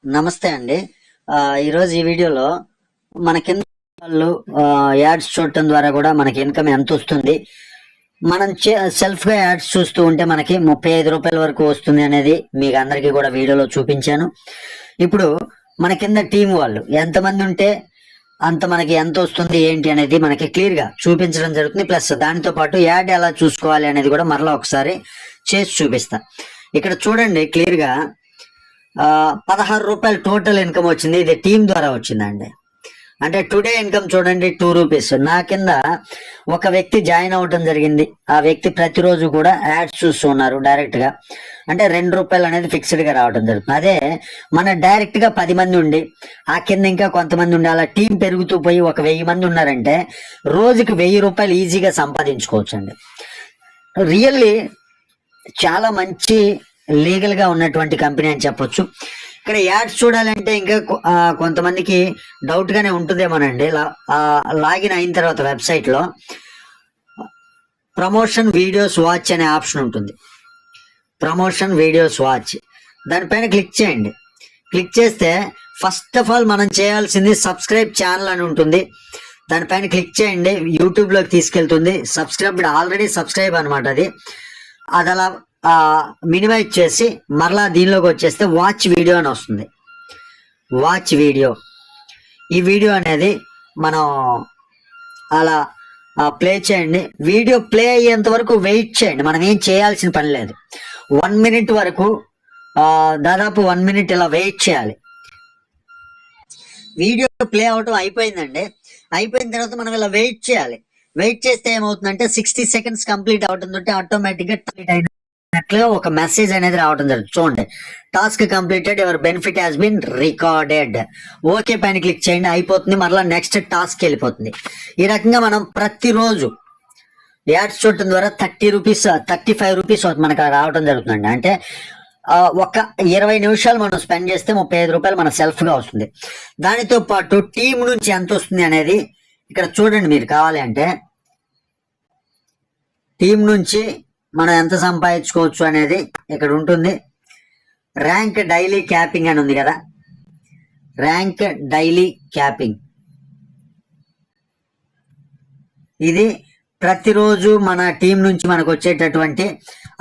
నమస్తే అండి. ఈరోజు ఈ వీడియోలో మన కింద వాళ్ళు యాడ్స్ చూడటం ద్వారా కూడా మనకి ఇన్కమ్ ఎంత వస్తుంది, మనం సెల్ఫ్గా యాడ్స్ చూస్తూ ఉంటే మనకి 35 రూపాయల వరకు వస్తుంది అనేది మీకు అందరికీ కూడా వీడియోలో చూపించాను. ఇప్పుడు మన కింద టీం వాళ్ళు ఎంతమంది ఉంటే అంత మనకి ఎంత వస్తుంది ఏంటి అనేది మనకి క్లియర్గా చూపించడం జరుగుతుంది. ప్లస్ దానితో పాటు యాడ్ ఎలా చూసుకోవాలి అనేది కూడా మరలా ఒకసారి చేసి చూపిస్తా. ఇక్కడ చూడండి క్లియర్గా 16 రూపాయలు టోటల్ ఇన్కమ్ వచ్చింది. ఇది టీం ద్వారా వచ్చిందండి. అంటే టుడే ఇన్కమ్ చూడండి 2 రూపీస్. నా కింద ఒక వ్యక్తి జాయిన్ అవ్వటం జరిగింది. ఆ వ్యక్తి ప్రతిరోజు కూడా యాడ్స్ చూస్తున్నారు డైరెక్ట్ గా. అంటే 2 రూపాయలు అనేది ఫిక్స్డ్ గా రావడం జరుగుతుంది. అదే మన డైరెక్ట్ గా 10 మంది ఉండి ఆ కింద ఇంకా కొంతమంది ఉండి అలా టీం పెరుగుతూ పోయి ఒక 1000 మంది ఉన్నారంటే రోజుకి 1000 రూపాయలు ఈజీగా సంపాదించుకోవచ్చు అండి. రియల్లీ చాలా మంచి లీగల్ గా ఉన్నటువంటి కంపెనీ అని చెప్పొచ్చు. ఇక్కడ యాడ్స్ చూడాలంటే ఇంకా కొంతమందికి డౌట్ గానే ఉంటుందేమోనండి. లాగిన్ అయిన తర్వాత వెబ్సైట్ లో ప్రమోషన్ వీడియోస్ వాచ్ అనే ఆప్షన్ ఉంటుంది. ప్రమోషన్ వీడియోస్ వాచ్ దానిపైన క్లిక్ చేయండి. క్లిక్ చేస్తే ఫస్ట్ ఆఫ్ ఆల్ మనం చేయాల్సింది సబ్స్క్రైబ్ ఛానల్ అని ఉంటుంది. దానిపైన క్లిక్ చేయండి. యూట్యూబ్ లోకి తీసుకెళ్తుంది. ఆల్రెడీ సబ్స్క్రైబ్ అనమాట. అది అలా మినిమైజ్ చేసి మరలా దీనిలోకి వచ్చేస్తే వాచ్ వీడియో అని వస్తుంది. వాచ్ వీడియో, ఈ వీడియో అనేది మనం అలా ప్లే చేయండి. వీడియో ప్లే అయ్యేంత వరకు వెయిట్ చేయండి. మనం ఏం చేయాల్సిన పని లేదు. 1 మినిట్ వరకు దాదాపు 1 మినిట్ ఇలా వెయిట్ చేయాలి. వీడియో ప్లే అవటం అయిపోయిందండి. అయిపోయిన తర్వాత మనం ఇలా వెయిట్ చేయాలి. వెయిట్ చేస్తే ఏమవుతుందంటే 60 సెకండ్స్ కంప్లీట్ అవటంతో ఆటోమేటిక్ గా కంప్లీట్ అయినట్లుగా ఒక మెసేజ్ అనేది రావడం జరుగుతుంది. చూడండి, task completed, your benefit has been recorded. Okay పైన క్లిక్ చేయండి. అయిపోతుంది. మరలా నెక్స్ట్ టాస్క్ వెళ్ళిపోతుంది. ఈ రకంగా మనం ప్రతిరోజు యాడ్స్ చూడటం ద్వారా 35 రూపీస్ మనకు రావడం జరుగుతుందండి. అంటే ఒక 20 నిమిషాలు మనం స్పెండ్ చేస్తే 35 రూపాయలు మన సెల్ఫ్ గా వస్తుంది. దానితో పాటు టీం నుంచి ఎంత వస్తుంది అనేది ఇక్కడ చూడండి. మీరు కావాలి అంటే టీం నుంచి మనం ఎంత సంపాదించుకోవచ్చు అనేది ఇక్కడ ఉంటుంది. ర్యాంక్ డైలీ క్యాపింగ్ అని ఉంది కదా, ర్యాంక్ డైలీ క్యాపింగ్. ఇది ప్రతిరోజు మన టీం నుంచి మనకు వచ్చేటటువంటి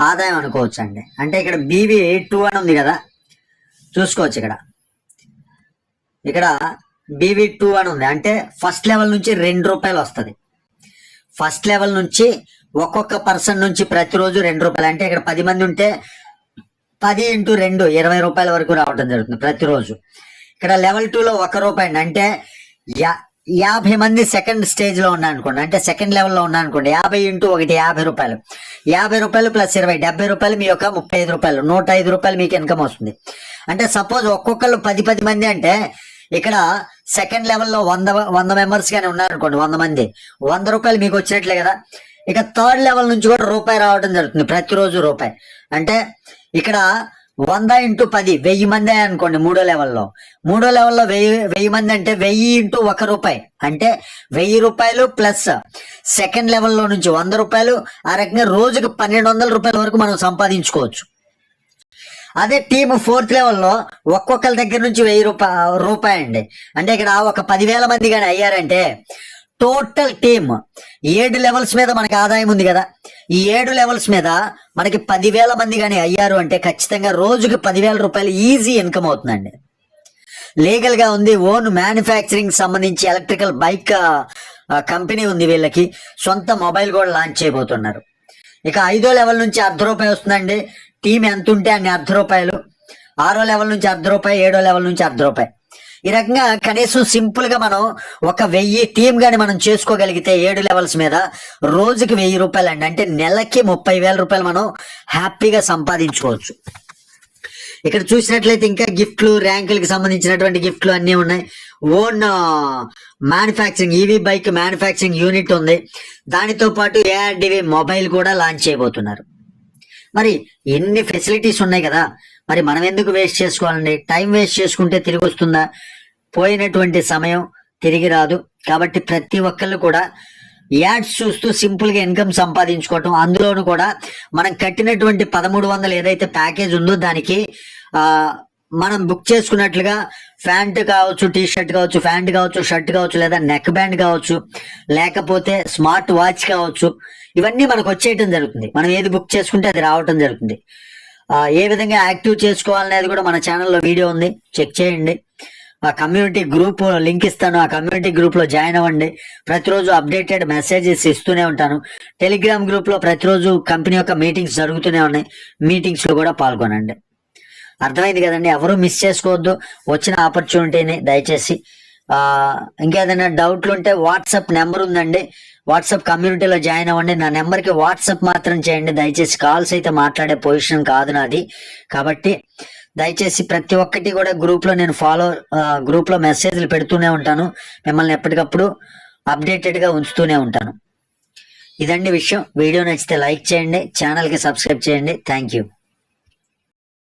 ఆదాయం అనుకోవచ్చు అండి. అంటే ఇక్కడ BV2 అని ఉంది కదా, చూసుకోవచ్చు. ఇక్కడ BV2 అని ఉంది. అంటే ఫస్ట్ లెవెల్ నుంచి 2 రూపాయలు వస్తుంది. ఫస్ట్ లెవెల్ నుంచి ఒక్కొక్క పర్సన్ నుంచి ప్రతిరోజు 2 రూపాయలు. అంటే ఇక్కడ 10 మంది ఉంటే 10 × 2 20 రూపాయల వరకు రావడం జరుగుతుంది ప్రతిరోజు. ఇక్కడ లెవెల్ 2లో 1 రూపాయి. అంటే 50 మంది సెకండ్ స్టేజ్ లో ఉన్నారనుకోండి, అంటే సెకండ్ లెవెల్లో ఉన్నారనుకోండి, 50 × 1 50 రూపాయలు. 50 రూపాయలు ప్లస్ 20 70 రూపాయలు మీ యొక్క 35 రూపాయలు, 105 రూపాయలు మీకు ఇన్కమ్ వస్తుంది. అంటే సపోజ్ ఒక్కొక్కళ్ళు 10 మంది అంటే ఇక్కడ సెకండ్ లెవెల్లో 100 మెంబర్స్ గానే ఉన్నారనుకోండి, 100 మంది, 100 రూపాయలు మీకు వచ్చినట్లే కదా. ఇక థర్డ్ లెవెల్ నుంచి కూడా రూపాయి రావడం జరుగుతుంది ప్రతిరోజు రూపాయి. అంటే ఇక్కడ 100 × 10 1000 మంది అనుకోండి. మూడో లెవెల్లో 1000 మంది అంటే 1000 × 1 రూపాయి. అంటే 1000 రూపాయలు ప్లస్ సెకండ్ లెవెల్లో నుంచి 100 రూపాయలు. ఆ రకంగా రోజుకి 1200 రూపాయల వరకు మనం సంపాదించుకోవచ్చు. అదే టీమ్ 4th లెవెల్లో ఒక్కొక్కరి దగ్గర నుంచి 1000 రూపాయి అండి. అంటే ఇక్కడ ఒక 10,000 మంది కానీ అయ్యారంటే టోటల్ టీమ్ 7 లెవెల్స్ మీద మనకి ఆదాయం ఉంది కదా. ఈ 7 లెవెల్స్ మీద మనకి 10,000 మంది కానీ అయ్యారు అంటే ఖచ్చితంగా రోజుకి 10,000 రూపాయలు ఈజీ ఇన్కమ్ అవుతుందండి. లీగల్ గా ఉంది. ఓన్ మ్యానుఫ్యాక్చరింగ్ సంబంధించి ఎలక్ట్రికల్ బైక్ కంపెనీ ఉంది. వీళ్ళకి సొంత మొబైల్ కూడా లాంచ్ చేయబోతున్నారు. ఇక 5వ లెవెల్ నుంచి 1/2 రూపాయి వస్తుందండి. టీం ఎంత ఉంటే అన్ని 1/2 రూపాయలు. 6వ లెవెల్ నుంచి 1/2 రూపాయి, 7వ లెవెల్ నుంచి 1/2 రూపాయి. ఈ రకంగా కనీసం సింపుల్ గా మనం ఒక 1000 టీం గాని మనం చేసుకోగలిగితే 7 లెవెల్స్ మీద రోజుకి 1000 రూపాయలు అండి. అంటే నెలకి 30,000 రూపాయలు మనం హ్యాపీగా సంపాదించుకోవచ్చు. ఇక్కడ చూసినట్లయితే ఇంకా గిఫ్ట్లు, ర్యాంకులకి సంబంధించినటువంటి గిఫ్ట్లు అన్నీ ఉన్నాయి. Own manufacturing EV bike manufacturing unit ఉంది. దానితో పాటు ARDV మొబైల్ కూడా లాంచ్ చేయబోతున్నారు. మరి ఎన్ని ఫెసిలిటీస్ ఉన్నాయి కదా, మరి మనం ఎందుకు వేస్ట్ చేసుకోవాలండి? టైం వేస్ట్ చేసుకుంటే తిరిగి వస్తుందా? పోయినటువంటి సమయం తిరిగి రాదు. కాబట్టి ప్రతి ఒక్కళ్ళు కూడా యాడ్స్ చూస్తూ సింపుల్ గా ఇన్కమ్ సంపాదించుకోవటం. అందులోను కూడా మనం కట్టినటువంటి 1300 ఏదైతే ప్యాకేజ్ ఉందో దానికి మనం బుక్ చేసుకున్నట్లుగా ప్యాంట్ కావచ్చు, టీ షర్ట్ కావచ్చు, ప్యాంట్ కావచ్చు, షర్ట్ కావచ్చు, లేదా నెక్ బ్యాండ్ కావచ్చు, లేకపోతే స్మార్ట్ వాచ్ కావచ్చు, ఇవన్నీ మనకు వచ్చేయటం జరుగుతుంది. మనం ఏది బుక్ చేసుకుంటే అది రావటం జరుగుతుంది. ఏ విధంగా యాక్టివ్ చేసుకోవాలనేది కూడా మన ఛానల్లో వీడియో ఉంది, చెక్ చేయండి. ఆ కమ్యూనిటీ గ్రూప్ లింక్ ఇస్తాను, ఆ కమ్యూనిటీ గ్రూప్ లో జాయిన్ అవ్వండి. ప్రతిరోజు అప్డేటెడ్ మెసేజెస్ ఇస్తూనే ఉంటాను. టెలిగ్రామ్ గ్రూప్ లో ప్రతిరోజు కంపెనీ యొక్క మీటింగ్స్ జరుగుతూనే ఉన్నాయి, మీటింగ్స్ లో కూడా పాల్గొనండి. అర్థమైంది కదండి, ఎవరు మిస్ చేసుకోవద్దు వచ్చిన ఆపర్చునిటీని దయచేసి. ఇంకేదైనా డౌట్లు ఉంటే వాట్సాప్ నెంబర్ ఉందండి, వాట్సాప్ కమ్యూనిటీలో జాయిన్ అవ్వండి. నా నెంబర్కి వాట్సాప్ మాత్రం చేయండి దయచేసి, కాల్స్ అయితే మాట్లాడే పొజిషన్ కాదు నాది. కాబట్టి దయచేసి ప్రతి ఒక్కటి కూడా గ్రూప్ లో నేను గ్రూప్ లో మెసేజ్లు పెడుతూనే ఉంటాను, మిమ్మల్ని ఎప్పటికప్పుడు అప్డేటెడ్ గా ఉంచుతూనే ఉంటాను. ఇదండి విషయం. వీడియో నచ్చితే లైక్ చేయండి, ఛానల్ కి సబ్స్క్రైబ్ చేయండి. Thank you.